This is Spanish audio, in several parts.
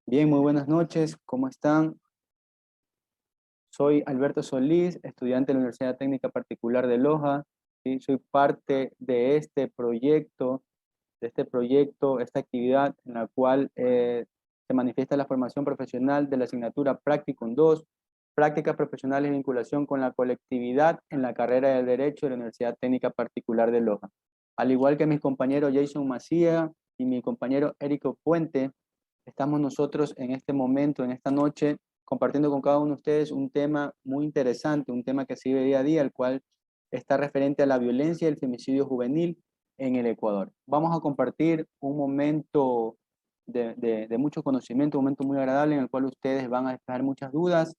Bien, muy buenas noches, ¿cómo están? Soy Alberto Solís, estudiante de la Universidad Técnica Particular de Loja, ¿sí? Soy parte de este proyecto, esta actividad en la cual se manifiesta la formación profesional de la asignatura Practicum 2, Prácticas Profesionales y Vinculación con la Colectividad en la carrera de Derecho de la Universidad Técnica Particular de Loja. Al igual que mis compañeros Jason Macía y mi compañero Érico Puente, estamos nosotros en este momento, en esta noche, compartiendo con cada uno de ustedes un tema muy interesante, un tema que se vive día a día, el cual está referente a la violencia y el femicidio juvenil en el Ecuador. Vamos a compartir un momento de mucho conocimiento, un momento muy agradable en el cual ustedes van a despejar muchas dudas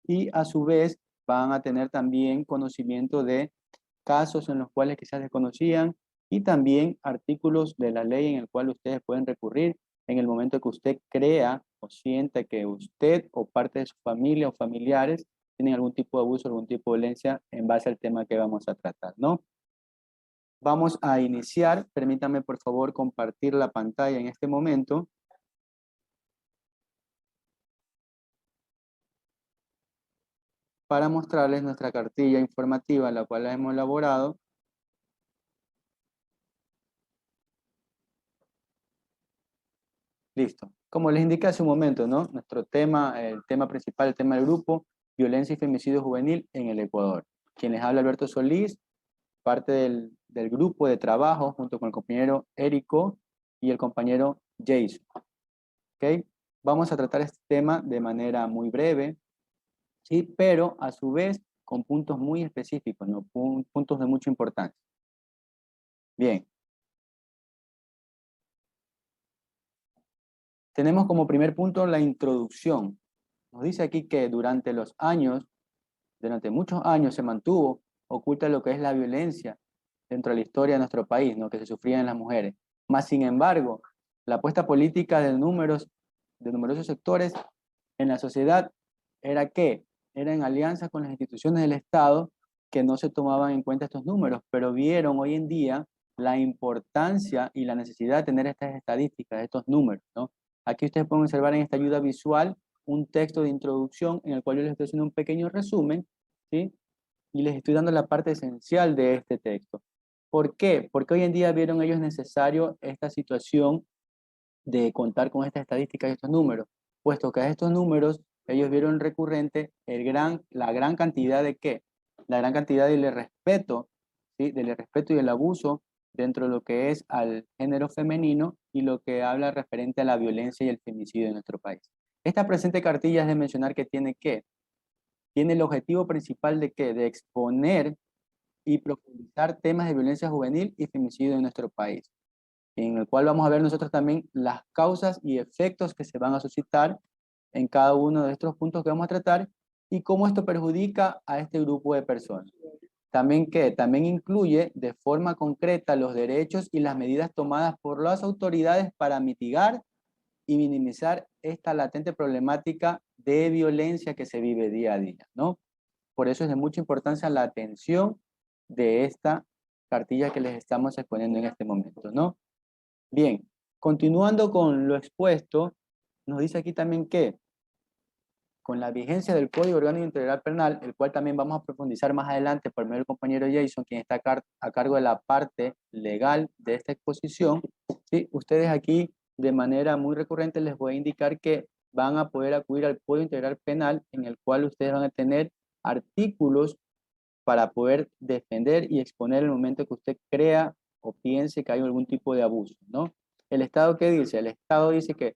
y a su vez van a tener también conocimiento de casos en los cuales quizás desconocían y también artículos de la ley en el cual ustedes pueden recurrir en el momento que usted crea o sienta que usted o parte de su familia o familiares tienen algún tipo de abuso, algún tipo de violencia en base al tema que vamos a tratar, ¿no? Vamos a iniciar. Permítame, por favor, compartir la pantalla en este momento para mostrarles nuestra cartilla informativa, la cual la hemos elaborado. Listo. Como les indiqué hace un momento, ¿no? Nuestro tema, el tema principal, el tema del grupo, violencia y femicidio juvenil en el Ecuador. Quien les habla, Alberto Solís, parte del grupo de trabajo junto con el compañero Érico y el compañero Jason. ¿Ok? Vamos a tratar este tema de manera muy breve, ¿sí? Pero a su vez con puntos muy específicos, ¿no? Puntos de mucha importancia. Bien, tenemos como primer punto la introducción. Nos dice aquí que durante muchos años se mantuvo oculta lo que es la violencia dentro de la historia de nuestro país, ¿no? Que se sufría en las mujeres. Más sin embargo, la apuesta política de numerosos sectores en la sociedad era que era en alianza con las instituciones del Estado que no se tomaban en cuenta estos números, pero vieron hoy en día la importancia y la necesidad de tener estas estadísticas, estos números, ¿no? Aquí ustedes pueden observar en esta ayuda visual un texto de introducción en el cual yo les estoy haciendo un pequeño resumen, ¿sí? Y les estoy dando la parte esencial de este texto. ¿Por qué? Porque hoy en día vieron ellos necesario esta situación de contar con estas estadísticas y estos números, puesto que a estos números ellos vieron recurrente la gran cantidad de qué, la gran cantidad del irrespeto, ¿sí? Del irrespeto y el abuso dentro de lo que es al género femenino y lo que habla referente a la violencia y el femicidio en nuestro país. Esta presente cartilla es de mencionar que tiene el objetivo principal de qué, de exponer y profundizar temas de violencia juvenil y femicidio en nuestro país, en el cual vamos a ver nosotros también las causas y efectos que se van a suscitar en cada uno de estos puntos que vamos a tratar y cómo esto perjudica a este grupo de personas. También incluye de forma concreta los derechos y las medidas tomadas por las autoridades para mitigar y minimizar esta latente problemática de violencia que se vive día a día, ¿no? Por eso es de mucha importancia la atención de esta cartilla que les estamos exponiendo en este momento, ¿no? Bien, continuando con lo expuesto, nos dice aquí también que con la vigencia del Código Orgánico Integral Penal, el cual también vamos a profundizar más adelante por medio del compañero Jason, quien está a cargo de la parte legal de esta exposición, ¿sí? Ustedes aquí de manera muy recurrente les voy a indicar que van a poder acudir al Código Integral Penal, en el cual ustedes van a tener artículos para poder defender y exponer el momento que usted crea o piense que hay algún tipo de abuso, ¿no? ¿El Estado qué dice? El Estado dice que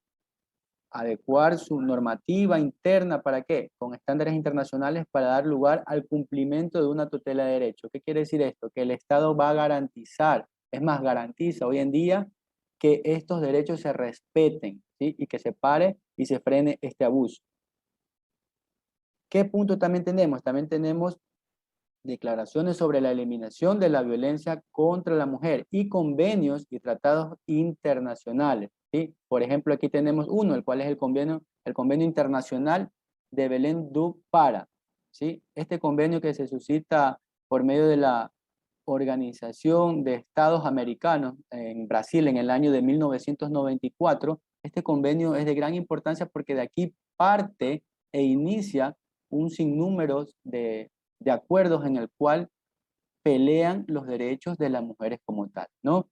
adecuar su normativa interna, ¿para qué? Con estándares internacionales para dar lugar al cumplimiento de una tutela de derechos. ¿Qué quiere decir esto? Que el Estado va a garantizar, es más, garantiza hoy en día que estos derechos se respeten, ¿sí? Y que se pare y se frene este abuso. ¿Qué punto también tenemos? También tenemos declaraciones sobre la eliminación de la violencia contra la mujer y convenios y tratados internacionales, ¿sí? Por ejemplo, aquí tenemos uno, el cual es el convenio internacional de Belém do Pará, ¿sí? Este convenio que se suscita por medio de la Organización de Estados Americanos en Brasil en el año de 1994. Este convenio es de gran importancia porque de aquí parte e inicia un sinnúmero de acuerdos en el cual pelean los derechos de las mujeres como tal, ¿no?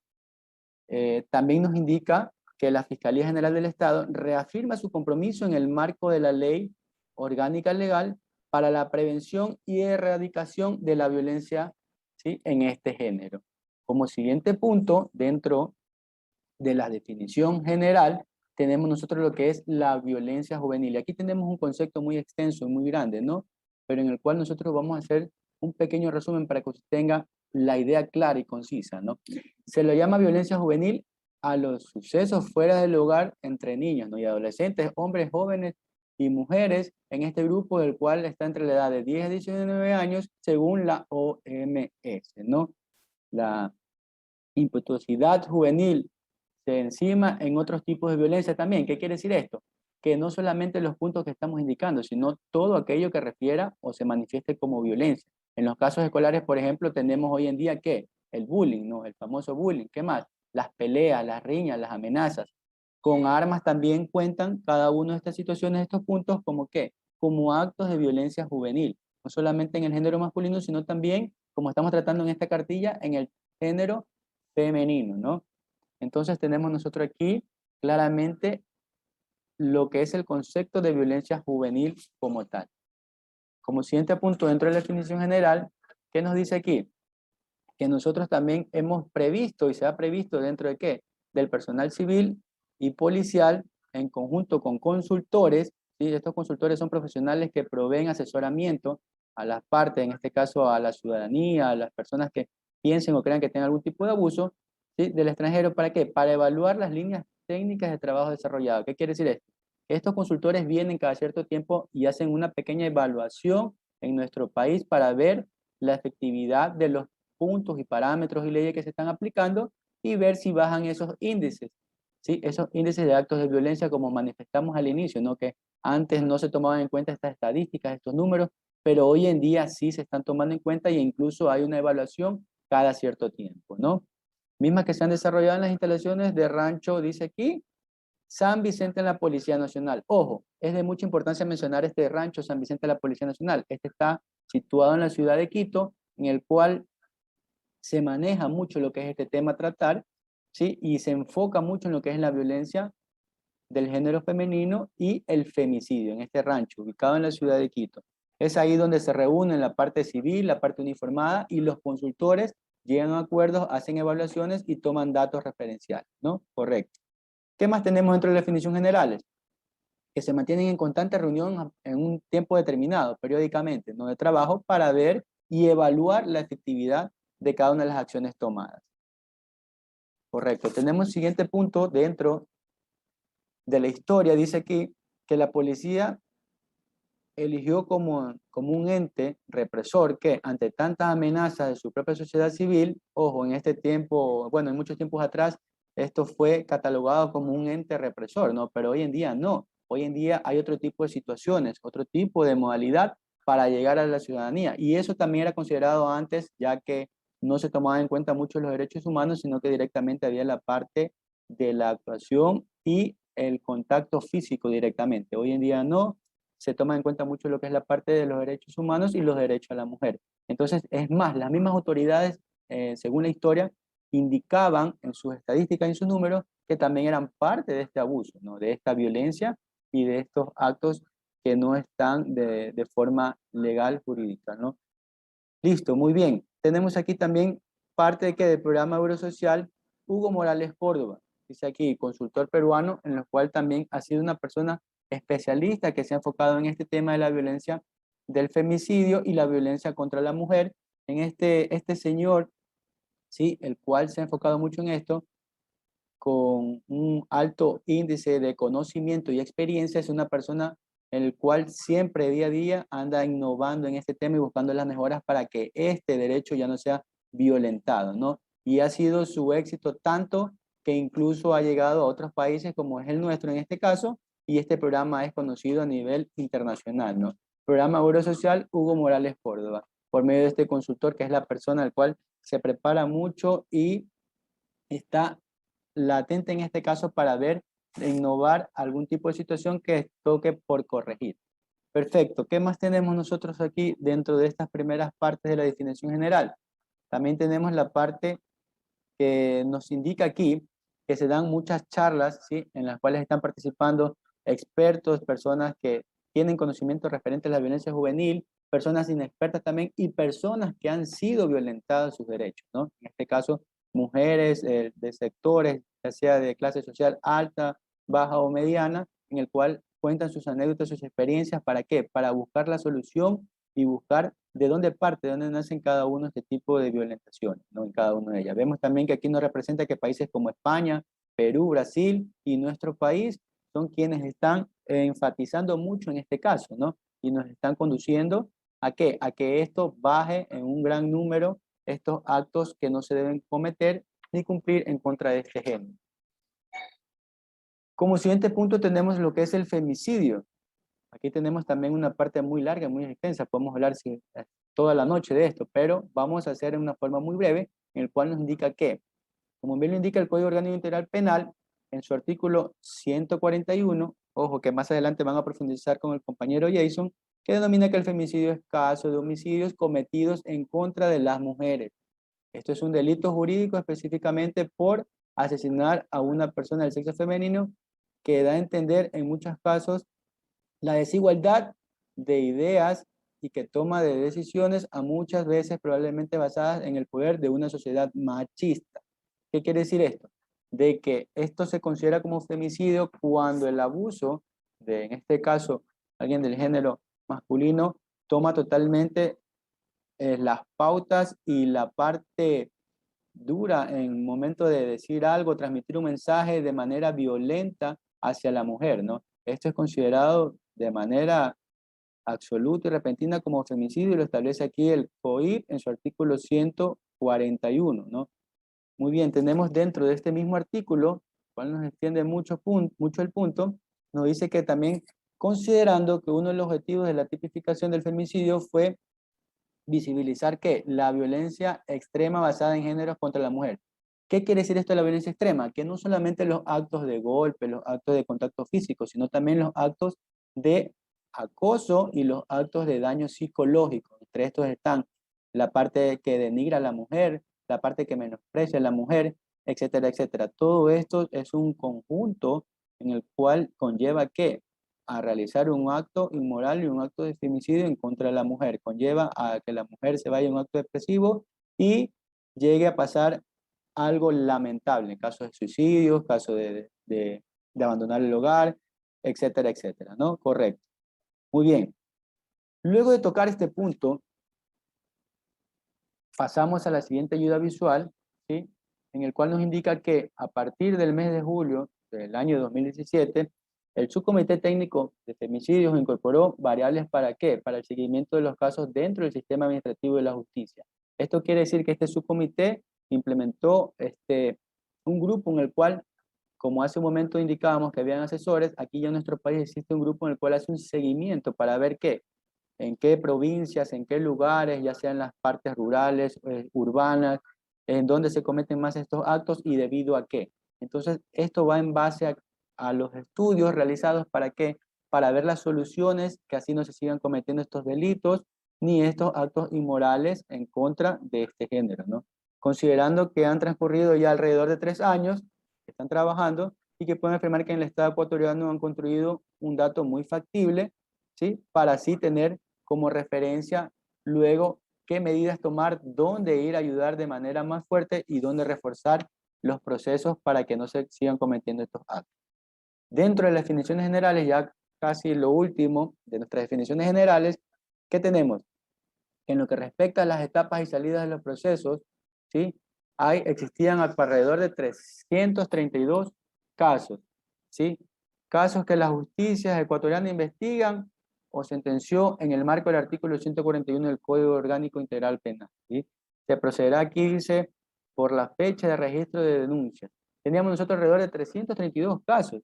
También nos indica que la Fiscalía General del Estado reafirma su compromiso en el marco de la Ley Orgánica Legal para la prevención y erradicación de la violencia, ¿sí?, en este género. Como siguiente punto, dentro de la definición general, tenemos nosotros lo que es la violencia juvenil. Aquí tenemos un concepto muy extenso y muy grande, ¿no? Pero en el cual nosotros vamos a hacer un pequeño resumen para que usted tenga la idea clara y concisa, ¿no? Se lo llama violencia juvenil a los sucesos fuera del hogar entre niños, ¿no?, y adolescentes, hombres, jóvenes y mujeres en este grupo del cual está entre la edad de 10 a 19 años según la OMS, ¿no? La impetuosidad juvenil se encima en otros tipos de violencia también. ¿Qué quiere decir esto? Que no solamente los puntos que estamos indicando, sino todo aquello que refiera o se manifieste como violencia. En los casos escolares, por ejemplo, tenemos hoy en día ¿qué? El bullying, ¿no? El famoso bullying. ¿Qué más? Las peleas, las riñas, las amenazas. Con armas también cuentan cada una de estas situaciones, estos puntos, como ¿qué? Como actos de violencia juvenil. No solamente en el género masculino, sino también, como estamos tratando en esta cartilla, en el género femenino, ¿no? Entonces tenemos nosotros aquí claramente lo que es el concepto de violencia juvenil como tal. Como siguiente punto dentro de la definición general, ¿qué nos dice aquí? Que nosotros también hemos previsto y se ha previsto dentro de qué? Del personal civil y policial en conjunto con consultores, ¿sí? Estos consultores son profesionales que proveen asesoramiento a las partes, en este caso a la ciudadanía, a las personas que piensen o crean que tengan algún tipo de abuso, ¿sí?, del extranjero. ¿Para qué? Para evaluar las líneas técnicas de trabajo desarrollado. ¿Qué quiere decir esto? Estos consultores vienen cada cierto tiempo y hacen una pequeña evaluación en nuestro país para ver la efectividad de los puntos y parámetros y leyes que se están aplicando y ver si bajan esos índices, ¿sí? Esos índices de actos de violencia como manifestamos al inicio, ¿no? Que antes no se tomaban en cuenta estas estadísticas, estos números, pero hoy en día sí se están tomando en cuenta e incluso hay una evaluación cada cierto tiempo, ¿no? Mismas que se han desarrollado en las instalaciones de Rancho, dice aquí, San Vicente en la Policía Nacional. Ojo, es de mucha importancia mencionar este Rancho San Vicente de la Policía Nacional. Este está situado en la ciudad de Quito, en el cual se maneja mucho lo que es este tema a tratar, ¿sí? Y se enfoca mucho en lo que es la violencia del género femenino y el femicidio en este rancho, ubicado en la ciudad de Quito. Es ahí donde se reúnen la parte civil, la parte uniformada y los consultores llegan a acuerdos, hacen evaluaciones y toman datos referenciales, ¿no? Correcto. ¿Qué más tenemos dentro de las definiciones generales? Que se mantienen en constante reunión en un tiempo determinado, periódicamente, ¿no?, de trabajo para ver y evaluar la efectividad de cada una de las acciones tomadas. Correcto. Tenemos el siguiente punto dentro de la historia. Dice aquí que la policía eligió como un ente represor que ante tantas amenazas de su propia sociedad civil, ojo, en este tiempo, bueno, en muchos tiempos atrás, esto fue catalogado como un ente represor, ¿no? Pero hoy en día no. Hoy en día hay otro tipo de situaciones, otro tipo de modalidad para llegar a la ciudadanía. Y eso también era considerado antes, ya que no se tomaban en cuenta mucho los derechos humanos, sino que directamente había la parte de la actuación y el contacto físico directamente. Hoy en día no, se toma en cuenta mucho lo que es la parte de los derechos humanos y los derechos a la mujer. Entonces, es más, las mismas autoridades, según la historia, indicaban en sus estadísticas y en sus números que también eran parte de este abuso, ¿no?, de esta violencia y de estos actos que no están de forma legal jurídica, ¿no? Listo, muy bien. Tenemos aquí también parte de que del programa Eurosocial Hugo Morales Córdoba. dice aquí, consultor peruano, en el cual también ha sido una persona especialista que se ha enfocado en este tema de la violencia del femicidio y la violencia contra la mujer. En este señor, ¿sí? El cual se ha enfocado mucho en esto, con un alto índice de conocimiento y experiencia, es una persona en el cual siempre día a día anda innovando en este tema y buscando las mejoras para que este derecho ya no sea violentado, ¿no? Y ha sido su éxito tanto que incluso ha llegado a otros países como es el nuestro en este caso, y este programa es conocido a nivel internacional, ¿no? Programa Seguro Social Hugo Morales Córdoba, por medio de este consultor que es la persona al cual se prepara mucho y está latente en este caso para ver e innovar algún tipo de situación que toque por corregir. Perfecto. ¿Qué más tenemos nosotros aquí dentro de estas primeras partes de la definición general? También tenemos la parte que nos indica aquí que se dan muchas charlas, ¿sí? En las cuales están participando expertos, personas que tienen conocimiento referente a la violencia juvenil, personas inexpertas también y personas que han sido violentadas sus derechos, ¿no? En este caso, mujeres de sectores, ya sea de clase social alta, baja o mediana, en el cual cuentan sus anécdotas, sus experiencias, ¿para qué? Para buscar la solución y buscar de dónde parte, de dónde nacen cada uno de este tipo de violentaciones, ¿no? En cada una de ellas. Vemos también que aquí nos representa que países como España, Perú, Brasil y nuestro país son quienes están enfatizando mucho en este caso, ¿no? Y nos están conduciendo ¿a qué? A que esto baje en un gran número estos actos que no se deben cometer ni cumplir en contra de este género. Como siguiente punto tenemos lo que es el femicidio. Aquí tenemos también una parte muy larga, muy extensa, podemos hablar toda la noche de esto, pero vamos a hacer en una forma muy breve, en el cual nos indica que, como bien lo indica el Código Orgánico Integral Penal, en su artículo 141, ojo que más adelante van a profundizar con el compañero Jason, que denomina que el femicidio es caso de homicidios cometidos en contra de las mujeres. Esto es un delito jurídico específicamente por asesinar a una persona del sexo femenino, que da a entender en muchos casos la desigualdad de ideas y que toma de decisiones a muchas veces probablemente basadas en el poder de una sociedad machista. ¿Qué quiere decir esto? De que esto se considera como femicidio cuando el abuso de, en este caso, alguien del género masculino, toma totalmente las pautas y la parte dura en momento de decir algo, transmitir un mensaje de manera violenta hacia la mujer, ¿no? Esto es considerado de manera absoluta y repentina como femicidio y lo establece aquí el COIP en su artículo 141, ¿no? Muy bien, tenemos dentro de este mismo artículo, cual nos extiende mucho el punto, nos dice que también considerando que uno de los objetivos de la tipificación del femicidio fue visibilizar que la violencia extrema basada en géneros contra la mujer. ¿Qué quiere decir esto de la violencia extrema? Que no solamente los actos de golpe, los actos de contacto físico, sino también los actos de acoso y los actos de daño psicológico. Entre estos están la parte que denigra a la mujer, la parte que menosprecia a la mujer, etcétera, etcétera. Todo esto es un conjunto en el cual conlleva que a realizar un acto inmoral y un acto de femicidio en contra de la mujer. Conlleva a que la mujer se vaya a un acto depresivo y llegue a pasar algo lamentable, en caso de suicidios, caso de abandonar el hogar, etcétera, etcétera, ¿no? Correcto. Muy bien. Luego de tocar este punto, pasamos a la siguiente ayuda visual, ¿sí? En el cual nos indica que a partir del mes de julio del año 2017, el Subcomité Técnico de Femicidios incorporó variables ¿para qué? Para el seguimiento de los casos dentro del sistema administrativo de la justicia. Esto quiere decir que este subcomité implementó un grupo en el cual, como hace un momento indicábamos que habían asesores, aquí ya en nuestro país existe un grupo en el cual hace un seguimiento para ver qué, en qué provincias, en qué lugares, ya sean las partes rurales, urbanas, en dónde se cometen más estos actos y debido a qué. Entonces, esto va en base a los estudios realizados para qué, para ver las soluciones que así no se sigan cometiendo estos delitos ni estos actos inmorales en contra de este género, ¿no? Considerando que han transcurrido ya alrededor de 3 años, que están trabajando y que pueden afirmar que en el Estado ecuatoriano han construido un dato muy factible, ¿sí? Para así tener como referencia luego qué medidas tomar, dónde ir a ayudar de manera más fuerte y dónde reforzar los procesos para que no se sigan cometiendo estos actos. Dentro de las definiciones generales, ya casi lo último de nuestras definiciones generales, ¿qué tenemos? En lo que respecta a las etapas y salidas de los procesos, ¿sí? Existían alrededor de 332 casos, ¿sí? Casos que la justicia ecuatoriana investigan o sentenció en el marco del artículo 141 del Código Orgánico Integral Penal, ¿sí? Se procederá aquí, dice, por la fecha de registro de denuncia. Teníamos nosotros alrededor de 332 casos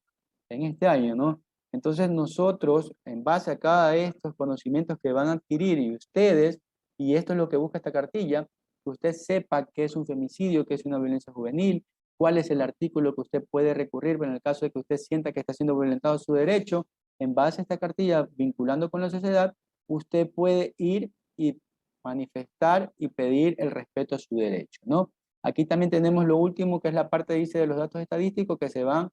en este año, ¿no? Entonces nosotros, en base a cada de estos conocimientos que van a adquirir y ustedes, y esto es lo que busca esta cartilla, que usted sepa qué es un femicidio, qué es una violencia juvenil, cuál es el artículo que usted puede recurrir en el caso de que usted sienta que está siendo violentado su derecho. En base a esta cartilla, vinculando con la sociedad, usted puede ir y manifestar y pedir el respeto a su derecho, ¿no? Aquí también tenemos lo último, que es la parte, dice, de los datos estadísticos que se van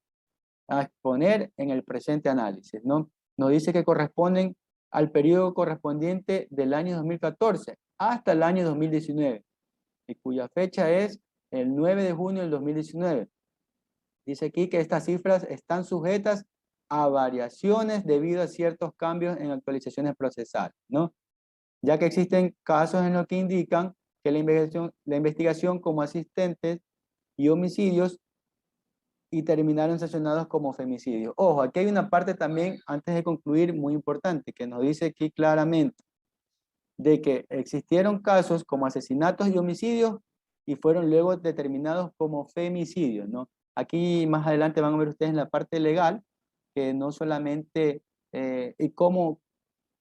a exponer en el presente análisis, ¿no? Nos dice que corresponden al periodo correspondiente del año 2014 hasta el año 2019, y cuya fecha es el 9 de junio del 2019. Dice aquí que estas cifras están sujetas a variaciones debido a ciertos cambios en actualizaciones procesales, ¿no? Ya que existen casos en los que indican que la investigación como asistentes y homicidios y terminaron sancionados como femicidios. Ojo, aquí hay una parte también, antes de concluir, muy importante, que nos dice aquí claramente de que existieron casos como asesinatos y homicidios y fueron luego determinados como femicidios, ¿no? Aquí más adelante van a ver ustedes en la parte legal que no solamente, y cómo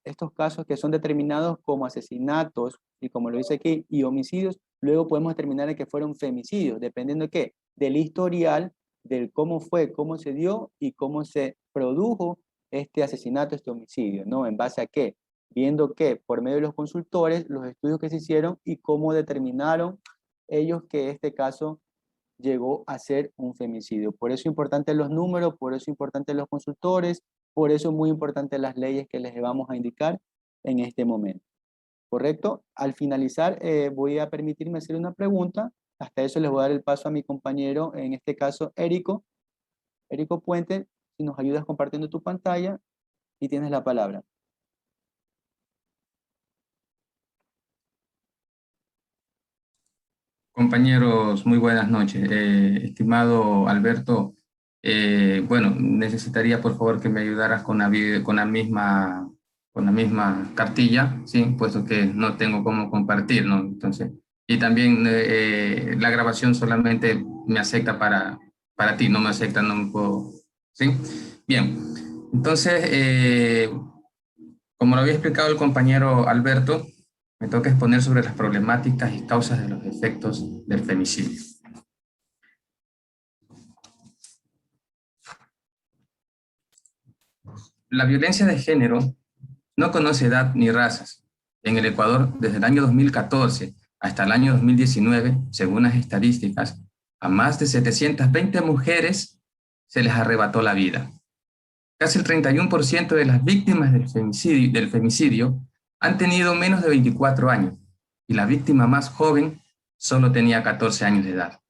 estos casos que son determinados como asesinatos, y como lo dice aquí, y homicidios, luego podemos determinar en que fueron femicidios, dependiendo de qué, del historial, del cómo fue, cómo se dio y cómo se produjo este asesinato, este homicidio, ¿no? ¿En base a qué? Viendo que por medio de los consultores, los estudios que se hicieron y cómo determinaron ellos que este caso llegó a ser un femicidio. Por eso es importante los números, por eso es importante los consultores, por eso es muy importante las leyes que les vamos a indicar en este momento. ¿Correcto? Al finalizar, voy a permitirme hacer una pregunta. Hasta eso les voy a dar el paso a mi compañero, en este caso, Érico Puente, si nos ayudas compartiendo tu pantalla y tienes la palabra. Compañeros, muy buenas noches. Estimado Alberto, bueno, necesitaría por favor que me ayudaras con con la misma cartilla, ¿sí? Puesto que no tengo cómo compartir, ¿no? Entonces, y también la grabación solamente me acepta para ti, no me acepta, no me puedo, ¿sí? Bien, entonces, como lo había explicado el compañero Alberto, me toca exponer sobre las problemáticas y causas de los efectos del femicidio. La violencia de género no conoce edad ni razas. En el Ecuador, desde el año 2014 hasta el año 2019, según las estadísticas, a más de 720 mujeres se les arrebató la vida. Casi el 31% de las víctimas del femicidio han tenido menos de 24 años y la víctima más joven solo tenía 14 años de edad,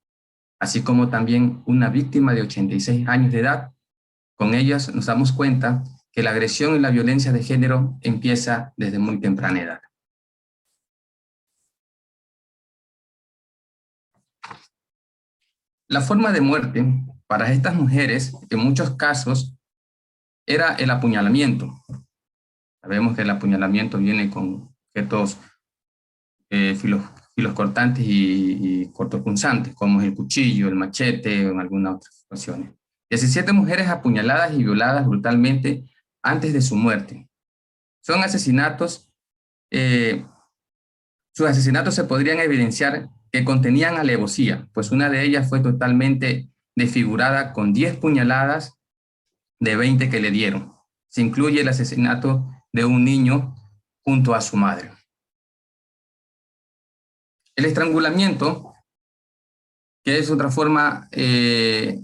así como también una víctima de 86 años de edad. Con ellas nos damos cuenta que la agresión y la violencia de género empieza desde muy temprana edad. La forma de muerte para estas mujeres, en muchos casos, era el apuñalamiento. Sabemos que el apuñalamiento viene con objetos filos cortantes y cortopunzantes, como es el cuchillo, el machete o en algunas otras situaciones. 17 mujeres apuñaladas y violadas brutalmente antes de su muerte. Son asesinatos, sus asesinatos se podrían evidenciar que contenían alevosía, pues una de ellas fue totalmente desfigurada con 10 puñaladas de 20 que le dieron. Se incluye el asesinato de un niño junto a su madre. El estrangulamiento, que es otra forma de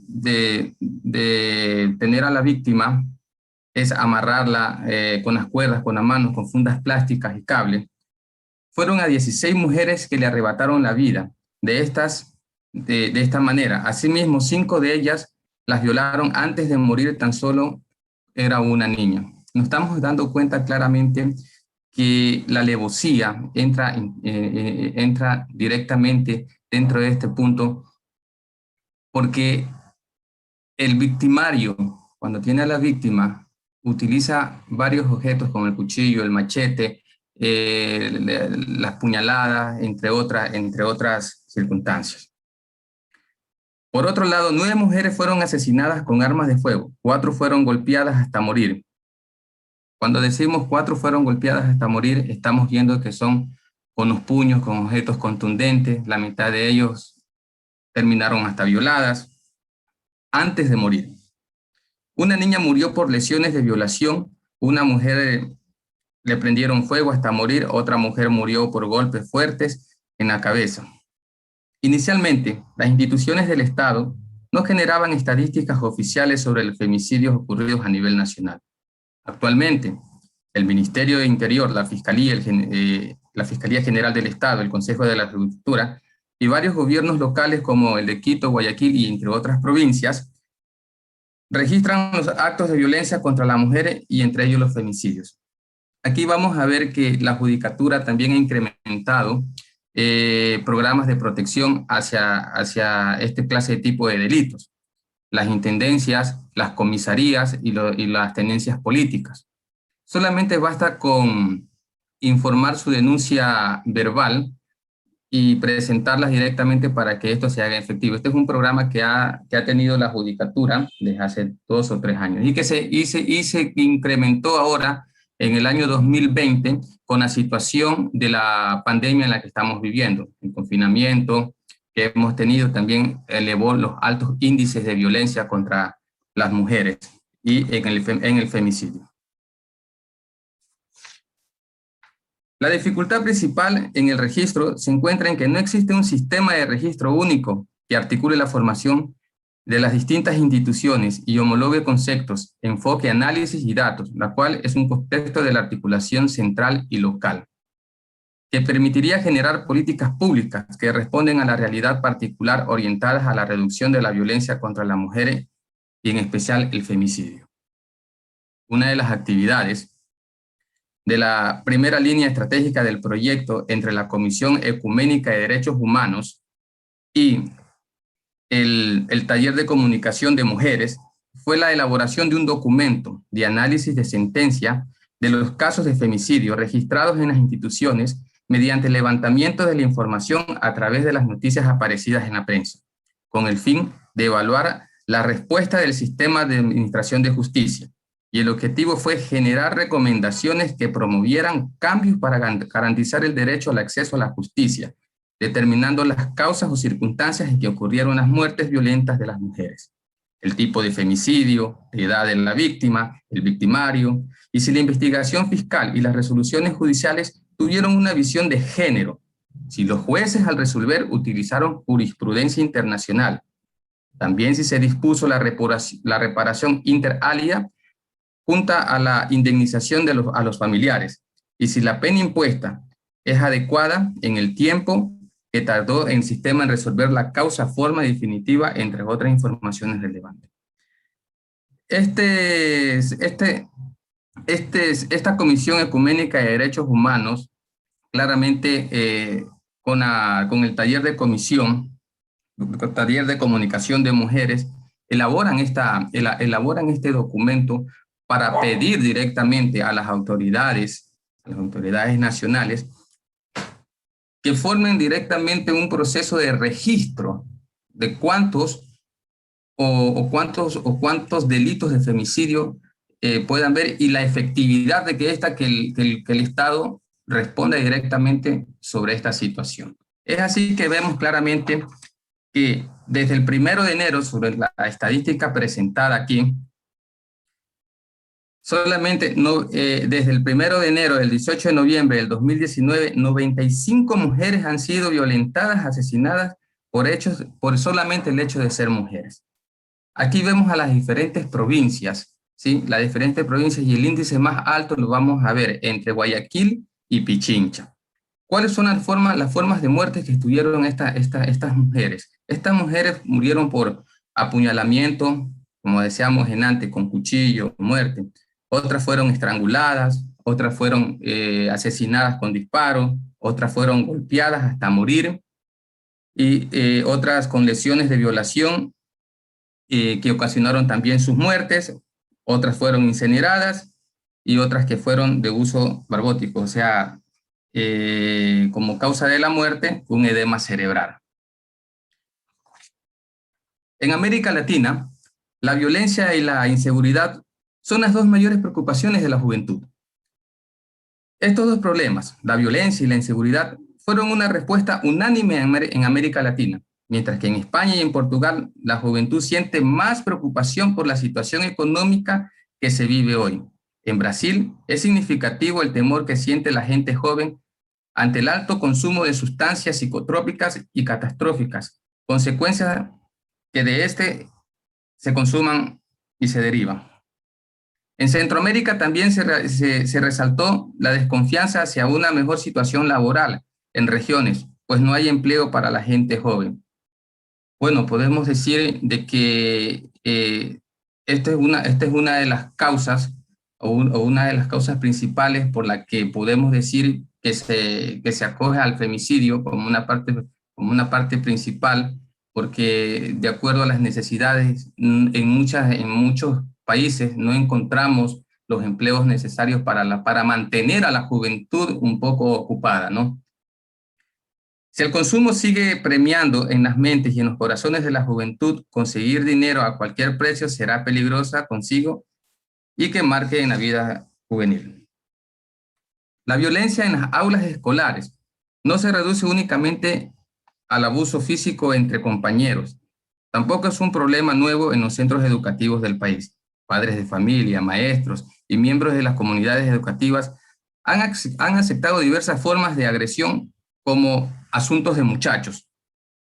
tener a la víctima, es amarrarla con las cuerdas, con las manos, con fundas plásticas y cables. Fueron a 16 mujeres que le arrebataron la vida. De estas, de esta manera. Asimismo, 5 de ellas las violaron antes de morir, tan solo era una niña. Nos estamos dando cuenta claramente que la alevosía entra directamente dentro de este punto, porque el victimario, cuando tiene a la víctima, utiliza varios objetos como el cuchillo, el machete, las puñaladas, entre otras circunstancias. Por otro lado, 9 mujeres fueron asesinadas con armas de fuego, 4 fueron golpeadas hasta morir. Cuando decimos 4 fueron golpeadas hasta morir, estamos viendo que son con los puños, con objetos contundentes, la mitad de ellos terminaron hasta violadas antes de morir. Una niña murió por lesiones de violación, una mujer le prendieron fuego hasta morir, otra mujer murió por golpes fuertes en la cabeza. Inicialmente, las instituciones del Estado no generaban estadísticas oficiales sobre los femicidios ocurridos a nivel nacional. Actualmente, el Ministerio de Interior, la Fiscalía General del Estado, el Consejo de la Judicatura y varios gobiernos locales como el de Quito, Guayaquil y entre otras provincias, registran los actos de violencia contra las mujeres y entre ellos los femicidios. Aquí vamos a ver que la Judicatura también ha incrementado programas de protección hacia este clase de tipo de delitos. Las intendencias, las comisarías y las tenencias políticas. Solamente basta con informar su denuncia verbal y presentarlas directamente para que esto se haga efectivo. Este es un programa que ha tenido la Judicatura desde hace 2 o 3 años y que se incrementó ahora en el año 2020 con la situación de la pandemia en la que estamos viviendo. El confinamiento que hemos tenido también elevó los altos índices de violencia contra las mujeres y en el femicidio. La dificultad principal en el registro se encuentra en que no existe un sistema de registro único que articule la formación de las distintas instituciones y homologue conceptos, enfoque, análisis y datos, la cual es un contexto de la articulación central y local, que permitiría generar políticas públicas que responden a la realidad particular orientadas a la reducción de la violencia contra las mujeres y en especial el femicidio. Una de las actividades de la primera línea estratégica del proyecto entre la Comisión Ecuménica de Derechos Humanos y el taller de comunicación de mujeres fue la elaboración de un documento de análisis de sentencia de los casos de femicidio registrados en las instituciones mediante el levantamiento de la información a través de las noticias aparecidas en la prensa, con el fin de evaluar la respuesta del sistema de administración de justicia. Y el objetivo fue generar recomendaciones que promovieran cambios para garantizar el derecho al acceso a la justicia, determinando las causas o circunstancias en que ocurrieron las muertes violentas de las mujeres, el tipo de femicidio, la edad de la víctima, el victimario, y si la investigación fiscal y las resoluciones judiciales tuvieron una visión de género, si los jueces al resolver utilizaron jurisprudencia internacional, también si se dispuso la reparación inter alia junta a la indemnización a los familiares, y si la pena impuesta es adecuada en el tiempo que tardó el sistema en resolver la causa, forma definitiva, entre otras informaciones relevantes. Esta Comisión Ecuménica de Derechos Humanos, claramente con el taller de comunicación de mujeres, elaboran este documento para pedir directamente a las autoridades nacionales que formen directamente un proceso de registro de cuántos delitos de femicidio puedan haber y la efectividad de que el Estado responda directamente sobre esta situación. Es así que vemos claramente que desde el 1 de enero, sobre la estadística presentada aquí, solamente desde el 1 de enero del 18 de noviembre del 2019, 95 mujeres han sido violentadas, asesinadas por solamente el hecho de ser mujeres. Aquí vemos a las diferentes provincias, ¿sí? Las diferentes provincias y el índice más alto lo vamos a ver entre Guayaquil y Pichincha. ¿Cuáles son las formas de muerte que tuvieron estas mujeres? Estas mujeres murieron por apuñalamiento, como decíamos en antes, con cuchillo, muerte. Otras fueron estranguladas, otras fueron asesinadas con disparos, otras fueron golpeadas hasta morir y otras con lesiones de violación que ocasionaron también sus muertes, otras fueron incineradas y otras que fueron de uso barbótico, o sea, como causa de la muerte, un edema cerebral. En América Latina, la violencia y la inseguridad son las dos mayores preocupaciones de la juventud. Estos dos problemas, la violencia y la inseguridad, fueron una respuesta unánime en América Latina, mientras que en España y en Portugal la juventud siente más preocupación por la situación económica que se vive hoy. En Brasil es significativo el temor que siente la gente joven ante el alto consumo de sustancias psicotrópicas y catastróficas, consecuencias que de este se consuman y se derivan. En Centroamérica también se resaltó la desconfianza hacia una mejor situación laboral en regiones, pues no hay empleo para la gente joven. Bueno, podemos decir de que esta es una de las causas o una de las causas principales por la que podemos decir que se acoge al femicidio como una parte principal, porque de acuerdo a las necesidades, en muchos países no encontramos los empleos necesarios para mantener a la juventud un poco ocupada, ¿no? Si el consumo sigue premiando en las mentes y en los corazones de la juventud, conseguir dinero a cualquier precio será peligrosa consigo y que marque en la vida juvenil. La violencia en las aulas escolares no se reduce únicamente al abuso físico entre compañeros. Tampoco es un problema nuevo en los centros educativos del país. Padres de familia, maestros y miembros de las comunidades educativas han aceptado diversas formas de agresión como asuntos de muchachos,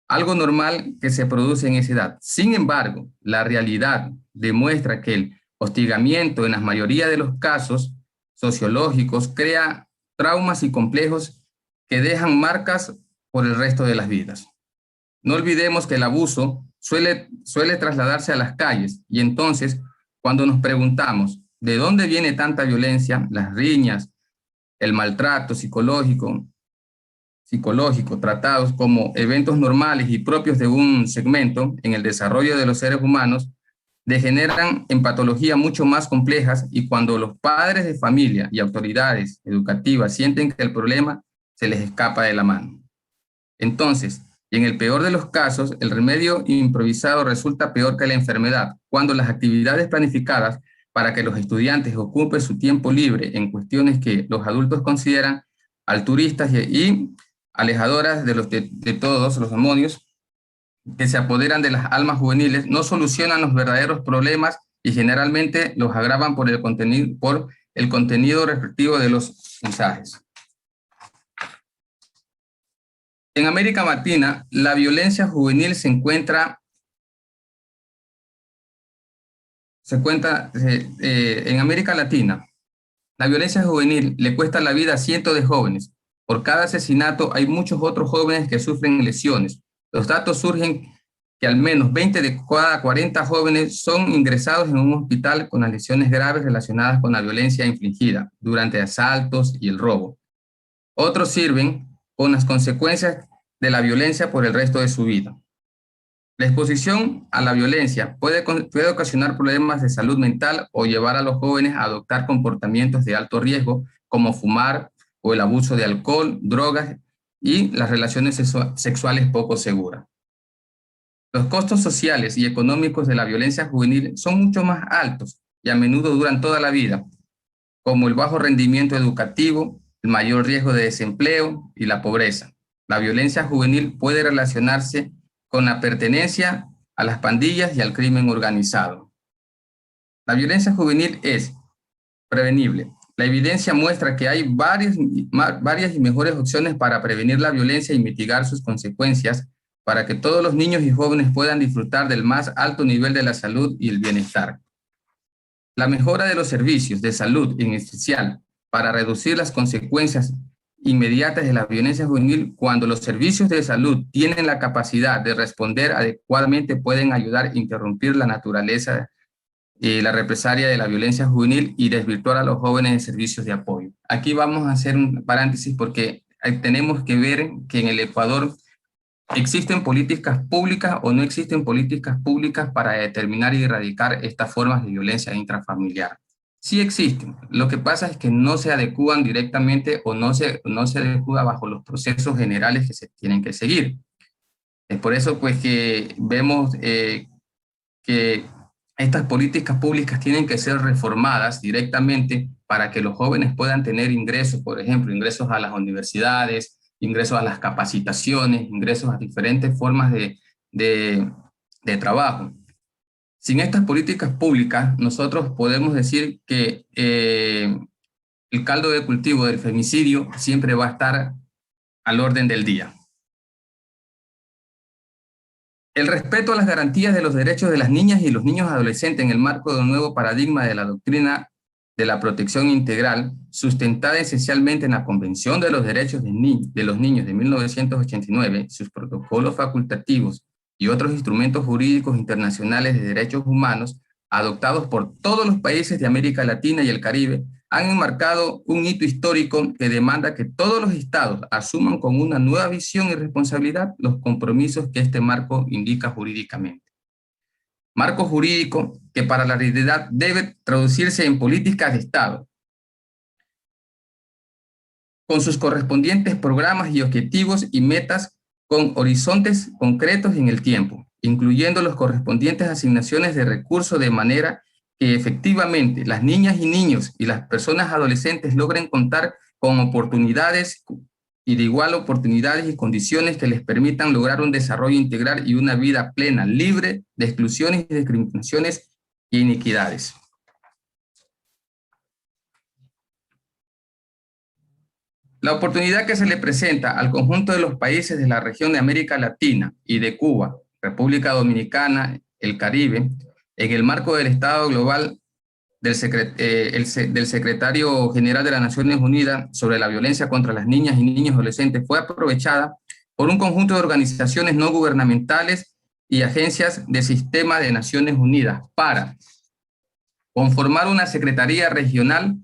algo normal que se produce en esa edad. Sin embargo, la realidad demuestra que el hostigamiento en la mayoría de los casos sociológicos crea traumas y complejos que dejan marcas por el resto de las vidas. No olvidemos que el abuso suele trasladarse a las calles y entonces, cuando nos preguntamos de dónde viene tanta violencia, las riñas, el maltrato psicológico, tratados como eventos normales y propios de un segmento en el desarrollo de los seres humanos, degeneran en patologías mucho más complejas y cuando los padres de familia y autoridades educativas sienten que el problema se les escapa de la mano. Entonces, y en el peor de los casos, el remedio improvisado resulta peor que la enfermedad, cuando las actividades planificadas para que los estudiantes ocupen su tiempo libre en cuestiones que los adultos consideran altruistas y alejadoras de todos los demonios que se apoderan de las almas juveniles, no solucionan los verdaderos problemas y generalmente los agravan por el contenido restrictivo de los mensajes. En América Latina, la violencia juvenil en América Latina, la violencia juvenil le cuesta la vida a cientos de jóvenes. Por cada asesinato hay muchos otros jóvenes que sufren lesiones. Los datos surgen que al menos 20 de cada 40 jóvenes son ingresados en un hospital con las lesiones graves relacionadas con la violencia infligida durante asaltos y el robo. Otros sirven con las consecuencias de la violencia por el resto de su vida. La exposición a la violencia puede ocasionar problemas de salud mental o llevar a los jóvenes a adoptar comportamientos de alto riesgo como fumar o el abuso de alcohol, drogas y las relaciones sexuales poco seguras. Los costos sociales y económicos de la violencia juvenil son mucho más altos y a menudo duran toda la vida, como el bajo rendimiento educativo, el mayor riesgo de desempleo y la pobreza. La violencia juvenil puede relacionarse con la pertenencia a las pandillas y al crimen organizado. La violencia juvenil es prevenible. La evidencia muestra que hay varias y mejores opciones para prevenir la violencia y mitigar sus consecuencias para que todos los niños y jóvenes puedan disfrutar del más alto nivel de la salud y el bienestar. La mejora de los servicios de salud, en especial para reducir las consecuencias inmediatas de la violencia juvenil, cuando los servicios de salud tienen la capacidad de responder adecuadamente, pueden ayudar a interrumpir la naturaleza y la represalia de la violencia juvenil y desvirtuar a los jóvenes en servicios de apoyo. Aquí vamos a hacer un paréntesis porque tenemos que ver que en el Ecuador existen políticas públicas o no existen políticas públicas para determinar y erradicar estas formas de violencia intrafamiliar. Sí existen. Lo que pasa es que no se adecúan directamente o no se adecúa bajo los procesos generales que se tienen que seguir. Es por eso pues que vemos que estas políticas públicas tienen que ser reformadas directamente para que los jóvenes puedan tener ingresos, por ejemplo, ingresos a las universidades, ingresos a las capacitaciones, ingresos a diferentes formas de trabajo. Sin estas políticas públicas, nosotros podemos decir que el caldo de cultivo del femicidio siempre va a estar al orden del día. El respeto a las garantías de los derechos de las niñas y los niños adolescentes en el marco de un nuevo paradigma de la doctrina de la protección integral, sustentada esencialmente en la Convención de los Derechos de los Niños de 1989, sus protocolos facultativos y otros instrumentos jurídicos internacionales de derechos humanos adoptados por todos los países de América Latina y el Caribe, han enmarcado un hito histórico que demanda que todos los estados asuman con una nueva visión y responsabilidad los compromisos que este marco indica jurídicamente. Marco jurídico que para la realidad debe traducirse en políticas de Estado, con sus correspondientes programas y objetivos y metas con horizontes concretos en el tiempo, incluyendo los correspondientes asignaciones de recursos de manera que efectivamente las niñas y niños y las personas adolescentes logren contar con oportunidades y de igual oportunidades y condiciones que les permitan lograr un desarrollo integral y una vida plena, libre de exclusiones y discriminaciones e iniquidades. La oportunidad que se le presenta al conjunto de los países de la región de América Latina y de Cuba, República Dominicana, el Caribe, en el marco del Estado Global del Secretario General de las Naciones Unidas sobre la violencia contra las niñas y niños adolescentes, fue aprovechada por un conjunto de organizaciones no gubernamentales y agencias del sistema de Naciones Unidas para conformar una Secretaría Regional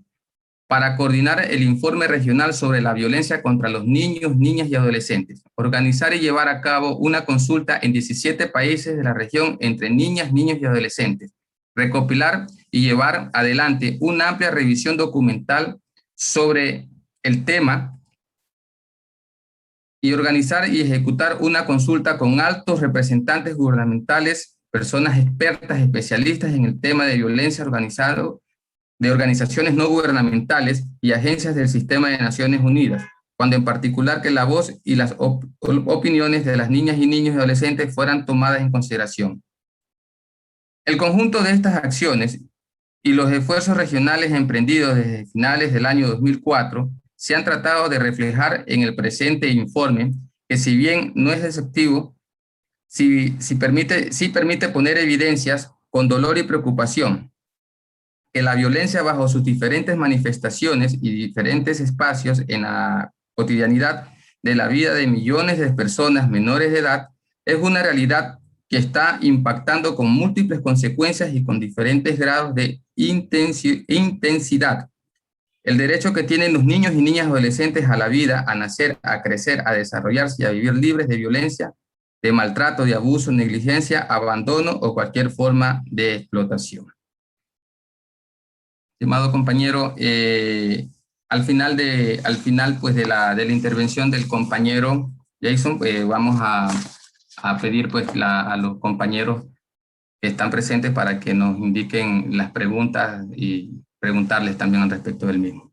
para coordinar el informe regional sobre la violencia contra los niños, niñas y adolescentes, organizar y llevar a cabo una consulta en 17 países de la región entre niñas, niños y adolescentes, recopilar y llevar adelante una amplia revisión documental sobre el tema y organizar y ejecutar una consulta con altos representantes gubernamentales, personas expertas, especialistas en el tema de violencia organizado, de organizaciones no gubernamentales y agencias del sistema de Naciones Unidas, cuando en particular que la voz y las opiniones de las niñas y niños y adolescentes fueran tomadas en consideración. El conjunto de estas acciones y los esfuerzos regionales emprendidos desde finales del año 2004 se han tratado de reflejar en el presente informe, que si bien no es exhaustivo, sí permite poner evidencias con dolor y preocupación que la violencia bajo sus diferentes manifestaciones y diferentes espacios en la cotidianidad de la vida de millones de personas menores de edad es una realidad que está impactando con múltiples consecuencias y con diferentes grados de intensidad. El derecho que tienen los niños y niñas adolescentes a la vida, a nacer, a crecer, a desarrollarse y a vivir libres de violencia, de maltrato, de abuso, negligencia, abandono o cualquier forma de explotación. Estimado compañero, al final pues de la intervención del compañero Jason, vamos a pedir pues a los compañeros que están presentes para que nos indiquen las preguntas y preguntarles también al respecto del mismo.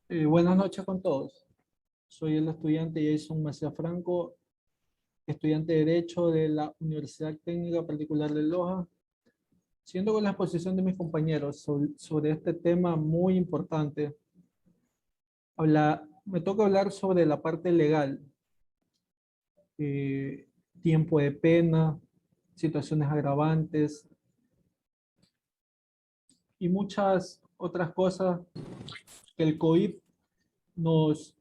Buenas noches con todos. Soy el estudiante Jason Macías Franco, estudiante de Derecho de la Universidad Técnica Particular de Loja. Siendo con la exposición de mis compañeros sobre este tema muy importante, me toca hablar sobre la parte legal, eh, tiempo de pena, situaciones agravantes y muchas otras cosas que el COIP nos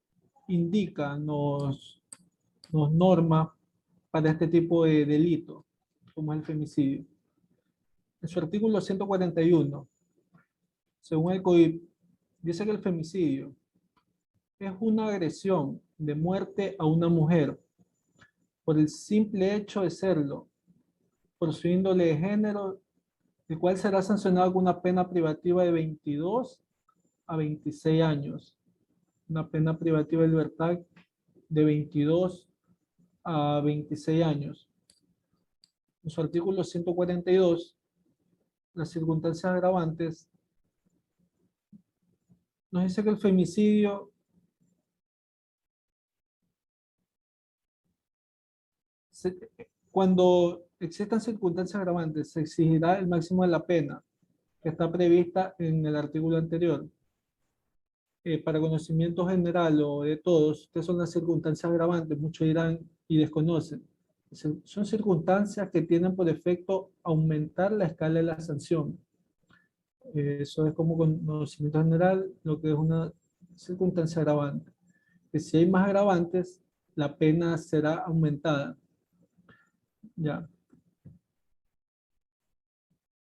indica, nos norma para este tipo de delito, como es el femicidio. En su artículo 141, según el COIP, dice que el femicidio es una agresión de muerte a una mujer por el simple hecho de serlo, por su índole de género, el cual será sancionado con una pena privativa de 22 a 26 años, una pena privativa de libertad de 22 a 26 años. En su artículo 142, las circunstancias agravantes, nos dice que el femicidio cuando existan circunstancias agravantes, se exigirá el máximo de la pena que está prevista en el artículo anterior. Para conocimiento general o de todos, ¿qué son las circunstancias agravantes? Muchos dirán y desconocen. Son circunstancias que tienen por efecto aumentar la escala de la sanción. Eso es como conocimiento general lo que es una circunstancia agravante. Que si hay más agravantes, la pena será aumentada. Ya.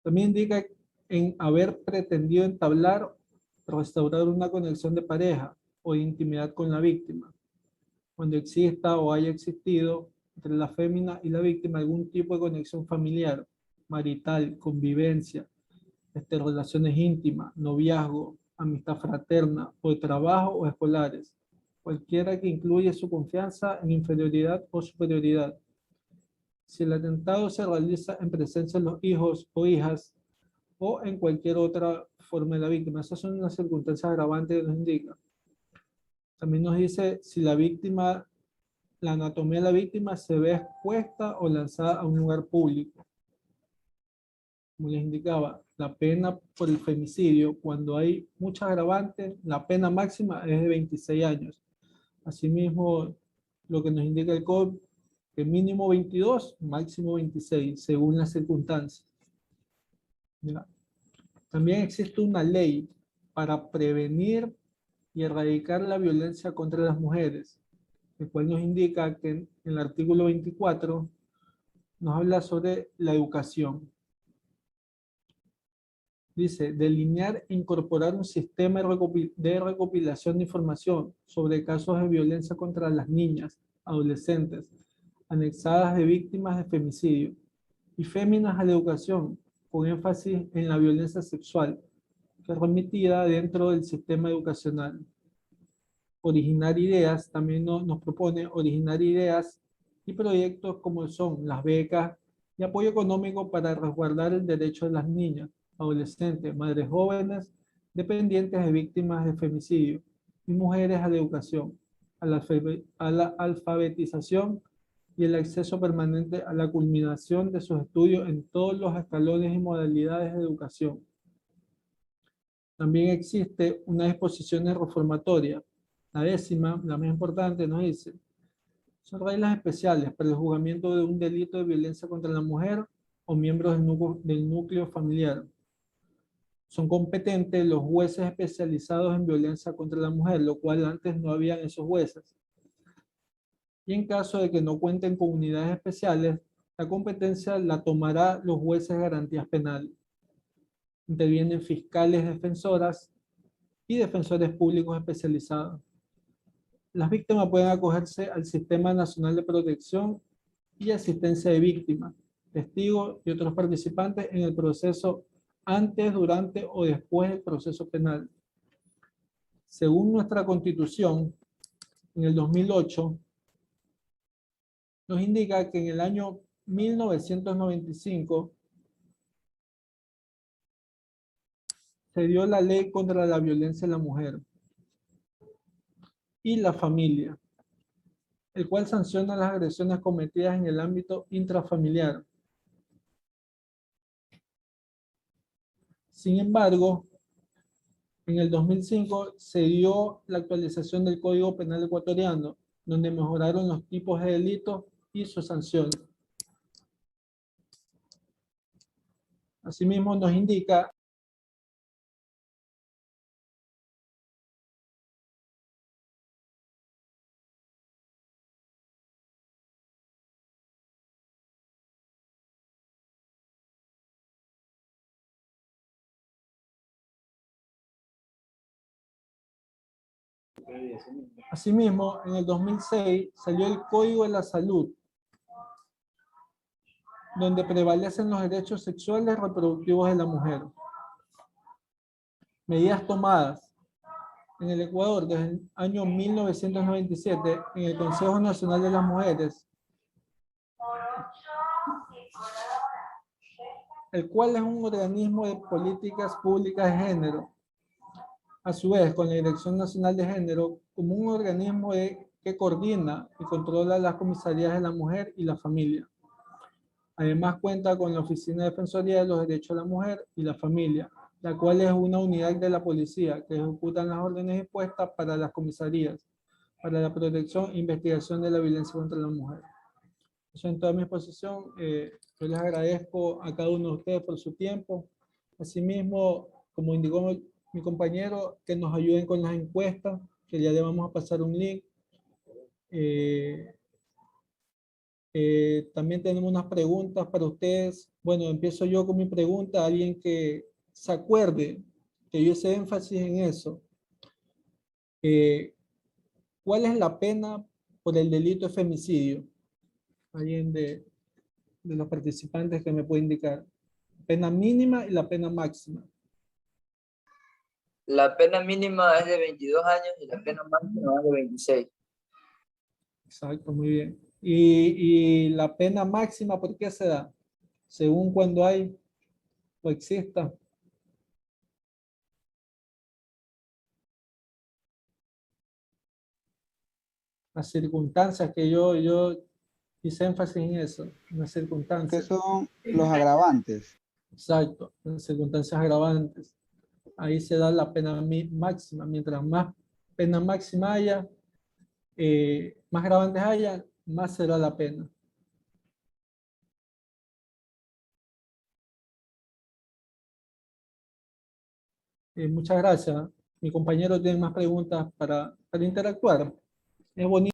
También indica en haber pretendido entablar o restaurar una conexión de pareja o de intimidad con la víctima, cuando exista o haya existido entre la fémina y la víctima algún tipo de conexión familiar, marital, convivencia, relaciones íntimas, noviazgo, amistad fraterna o de trabajo o escolares, cualquiera que incluya su confianza en inferioridad o superioridad. Si el atentado se realiza en presencia de los hijos o hijas o en cualquier otra forma de la víctima. Esas son las circunstancias agravantes que nos indica. También nos dice si la víctima, la anatomía de la víctima se ve expuesta o lanzada a un lugar público. Como les indicaba, la pena por el femicidio, cuando hay muchas agravantes, la pena máxima es de 26 años. Asimismo, lo que nos indica el COD, que mínimo 22, máximo 26, según las circunstancias. ¿Ya? También existe una ley para prevenir y erradicar la violencia contra las mujeres, el cual nos indica que en el artículo 24 nos habla sobre la educación. Dice, delinear e incorporar un sistema de recopilación de información sobre casos de violencia contra las niñas, adolescentes, anexadas de víctimas de femicidio y féminas a la educación, con énfasis en la violencia sexual, que es remitida dentro del sistema educacional. Originar ideas, también nos propone originar ideas y proyectos como son las becas y apoyo económico para resguardar el derecho de las niñas, adolescentes, madres jóvenes, dependientes de víctimas de femicidio y mujeres a la educación, a la alfabetización y el acceso permanente a la culminación de sus estudios en todos los escalones y modalidades de educación. También existe una disposición reformatoria. La 10ª, la más importante, nos dice, son reglas especiales para el juzgamiento de un delito de violencia contra la mujer o miembros del núcleo familiar. Son competentes los jueces especializados en violencia contra la mujer, lo cual antes no habían esos jueces. Y en caso de que no cuenten con unidades especiales, la competencia la tomará los jueces de garantías penales. Intervienen fiscales defensoras y defensores públicos especializados. Las víctimas pueden acogerse al Sistema Nacional de Protección y Asistencia de Víctimas, testigos y otros participantes en el proceso antes, durante o después del proceso penal. Según nuestra Constitución, en el 2008, nos indica que en el año 1995 se dio la Ley contra la Violencia en la Mujer y la Familia, el cual sanciona las agresiones cometidas en el ámbito intrafamiliar. Sin embargo, en el 2005 se dio la actualización del Código Penal ecuatoriano, donde mejoraron los tipos de delitos y sus sanciones. Asimismo, nos indica Asimismo, en el 2006 salió el Código de la Salud, donde prevalecen los derechos sexuales y reproductivos de la mujer. Medidas tomadas en el Ecuador desde el año 1997 en el Consejo Nacional de las Mujeres, el cual es un organismo de políticas públicas de género, a su vez con la Dirección Nacional de Género como un organismo que coordina y controla las comisarías de la mujer y la familia. Además cuenta con la Oficina de Defensoría de los Derechos de la Mujer y la Familia, la cual es una unidad de la policía que ejecutan las órdenes impuestas para las comisarías, para la protección e investigación de la violencia contra la mujer. Eso en toda mi exposición. Yo les agradezco a cada uno de ustedes por su tiempo. Asimismo, como indicó mi compañero, que nos ayuden con las encuestas, que ya le vamos a pasar un link. También tenemos unas preguntas para ustedes. Bueno, empiezo yo con mi pregunta. Alguien que se acuerde, que yo hice énfasis en eso. ¿Cuál es la pena por el delito de femicidio? Alguien de los participantes que me puede indicar. Pena mínima y la pena máxima. La pena mínima es de 22 años y la pena máxima es de 26. Exacto, muy bien. Y la pena máxima, ¿por qué se da? Según cuando hay o exista. Las circunstancias que yo hice énfasis en eso, las Que circunstancias. son los agravantes. Exacto, las circunstancias agravantes. Ahí se da la pena máxima. Mientras más pena máxima haya, más agravantes haya, más será la pena. Muchas gracias. Mi compañero tiene más preguntas para interactuar. Es bonito.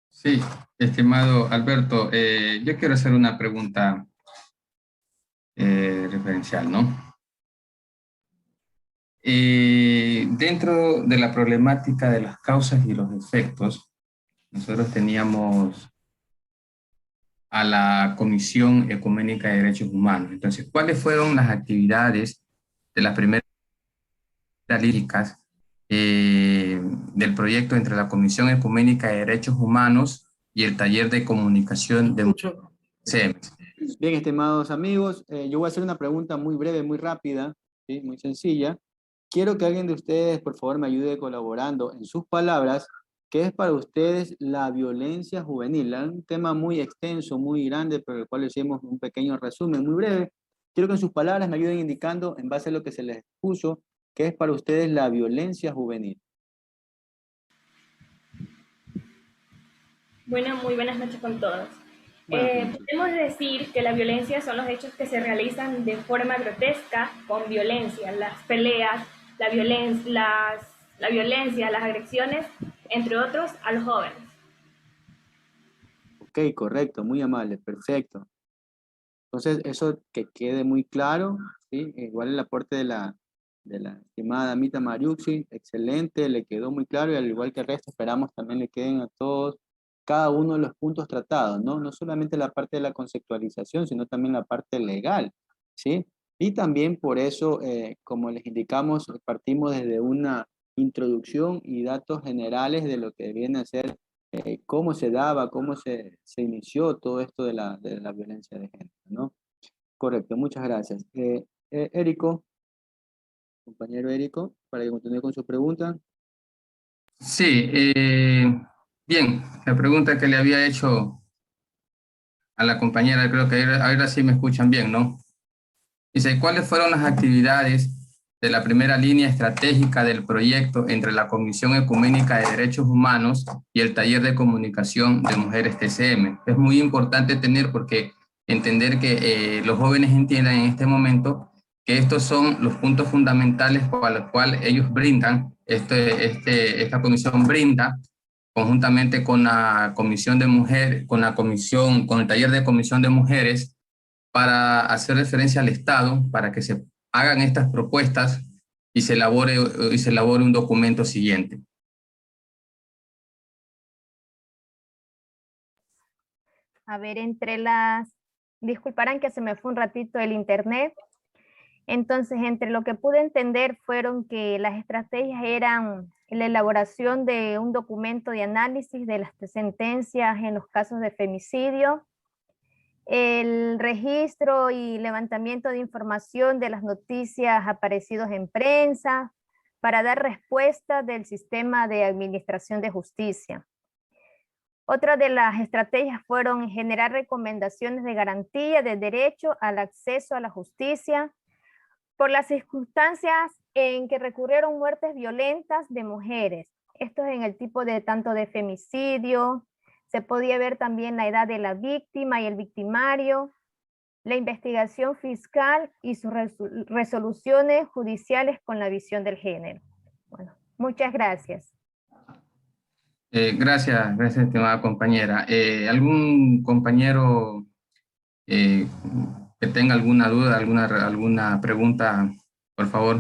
Sí, estimado Alberto, yo quiero hacer una pregunta referencial, ¿no? Dentro de la problemática de las causas y los efectos, nosotros teníamos a la Comisión Ecuménica de Derechos Humanos. Entonces, ¿cuáles fueron las actividades de las primeras líricas del proyecto entre la Comisión Ecuménica de Derechos Humanos y el Taller de Comunicación de CEMES? Bien, estimados amigos, yo voy a hacer una pregunta muy breve, muy rápida, ¿sí? Muy sencilla. Quiero que alguien de ustedes, por favor, me ayude colaborando en sus palabras. ¿Qué es para ustedes la violencia juvenil? Un tema muy extenso, muy grande, pero el cual hicimos un pequeño resumen muy breve. Quiero que en sus palabras me ayuden indicando, en base a lo que se les expuso, qué es para ustedes la violencia juvenil. Bueno, muy buenas noches con todos. Bueno, Podemos decir que la violencia son los hechos que se realizan de forma grotesca con violencia, las peleas, la violencia, las agresiones, entre otros, a los jóvenes. ok, correcto, muy amable, perfecto. Entonces, eso que quede muy claro, ¿sí? Igual el aporte de la estimada Amita Mariuxi, excelente, le quedó muy claro y al igual que el resto, esperamos también le queden a todos cada uno de los puntos tratados, ¿no? No solamente la parte de la conceptualización, sino también la parte legal, ¿sí? Y también por eso, como les indicamos, partimos desde una introducción y datos generales de lo que viene a ser cómo se daba, cómo se inició todo esto de la violencia de género, ¿no? Correcto, muchas gracias. Érico. Compañero Érico, para que continúe con su pregunta. Sí, bien, la pregunta que le había hecho a la compañera, creo que ahora sí me escuchan bien, ¿no? Dice, ¿cuáles fueron las actividades de la primera línea estratégica del proyecto entre la Comisión Ecuménica de Derechos Humanos y el Taller de Comunicación de Mujeres TCM? Es muy importante entender que los jóvenes entiendan en este momento que estos son los puntos fundamentales para los cuales ellos brindan, esta comisión brinda conjuntamente con la Comisión de Mujeres, con el Taller de Comisión de Mujeres, para hacer referencia al Estado, para que se hagan estas propuestas y se elabore un documento siguiente. A ver, disculparán que se me fue un ratito el internet. Entonces, entre lo que pude entender fueron que las estrategias eran la elaboración de un documento de análisis de las sentencias en los casos de femicidio, el registro y levantamiento de información de las noticias aparecidas en prensa para dar respuesta del sistema de administración de justicia. Otra de las estrategias fueron generar recomendaciones de garantía de derecho al acceso a la justicia por las circunstancias en que recurrieron muertes violentas de mujeres. Esto es en el tipo de tanto de femicidio, se podía ver también la edad de la víctima y el victimario, la investigación fiscal y sus resoluciones judiciales con la visión del género. Bueno, muchas gracias. Gracias, estimada compañera. ¿Algún compañero que tenga alguna duda, alguna pregunta, por favor?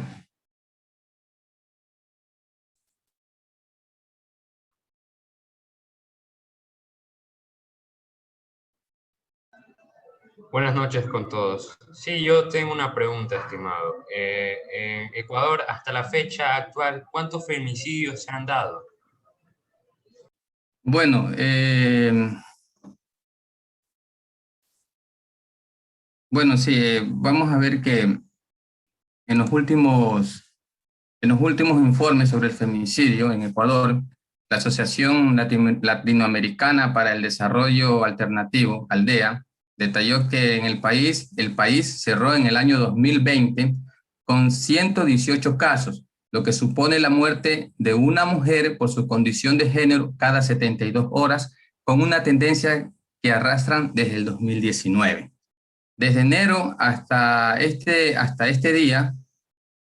Buenas noches con todos. Sí, yo tengo una pregunta, estimado. En Ecuador, hasta la fecha actual, ¿cuántos femicidios se han dado? Bueno, sí, vamos a ver que en los últimos informes sobre el femicidio en Ecuador, la Asociación Latinoamericana para el Desarrollo Alternativo, ALDEA, detalló que en el país cerró en el año 2020 con 118 casos, lo que supone la muerte de una mujer por su condición de género cada 72 horas, con una tendencia que arrastran desde el 2019. Desde enero hasta este día,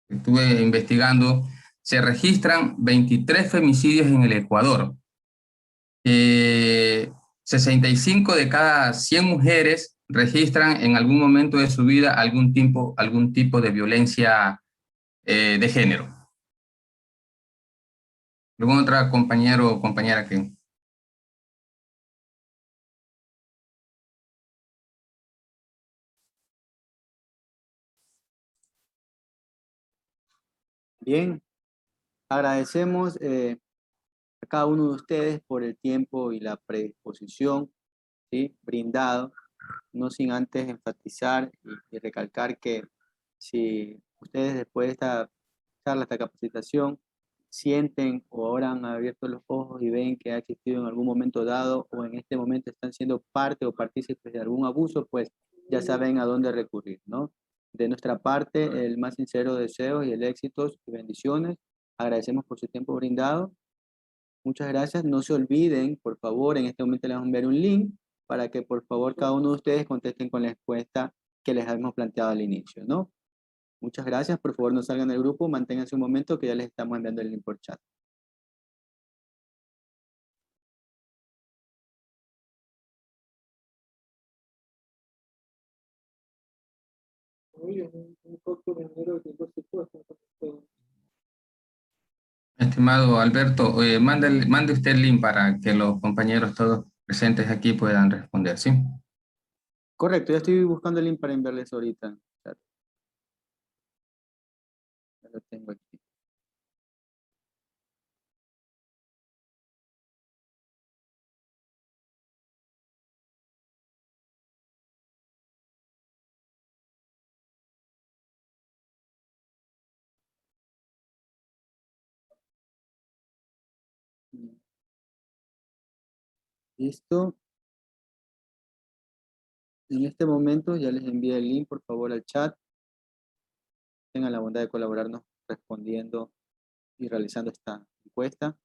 estuve investigando, se registran 23 femicidios en el Ecuador. 65 de cada 100 mujeres registran en algún momento de su vida algún tipo de violencia de género. ¿Algún otro compañero o compañera que... Bien, agradecemos a cada uno de ustedes por el tiempo y la predisposición, ¿sí?, brindado, no sin antes enfatizar y recalcar que si ustedes después de esta charla, esta capacitación, sienten o ahora han abierto los ojos y ven que ha existido en algún momento dado o en este momento están siendo parte o partícipes de algún abuso, pues ya saben a dónde recurrir, ¿no? De nuestra parte, el más sincero deseo y el éxitos y bendiciones. Agradecemos por su tiempo brindado. Muchas gracias. No se olviden, por favor, en este momento les vamos a enviar un link para que por favor cada uno de ustedes contesten con la encuesta que les habíamos planteado al inicio, ¿no? Muchas gracias. Por favor, no salgan del grupo, manténganse un momento que ya les estamos enviando el link por chat. Estimado Alberto, mande usted el link para que los compañeros todos presentes aquí puedan responder, ¿sí? Correcto, ya estoy buscando el link para enviarles ahorita. Ya lo tengo aquí. Listo. En este momento ya les envié el link, por favor, al chat. Tengan la bondad de colaborarnos respondiendo y realizando esta encuesta.